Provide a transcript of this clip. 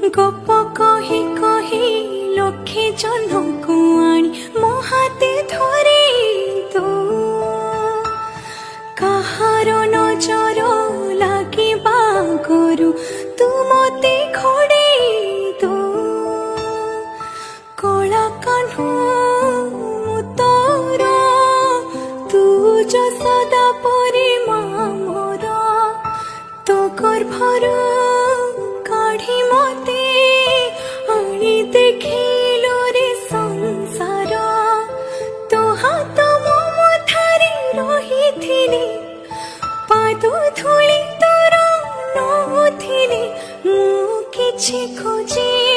गप कही कही लक्षे जनकु आनी मो हाते धरे तू काहार नजर लागिबा गरु तू मते घोड़े तू कला कान्हू तोर तू जो सदा परे मोर तो गर्भर काढ़ी मते आनी देखिलो रे संसार तो हाथ मो मथारे रहिथिले पाद धूली तोर नथिले मु किछि खोजे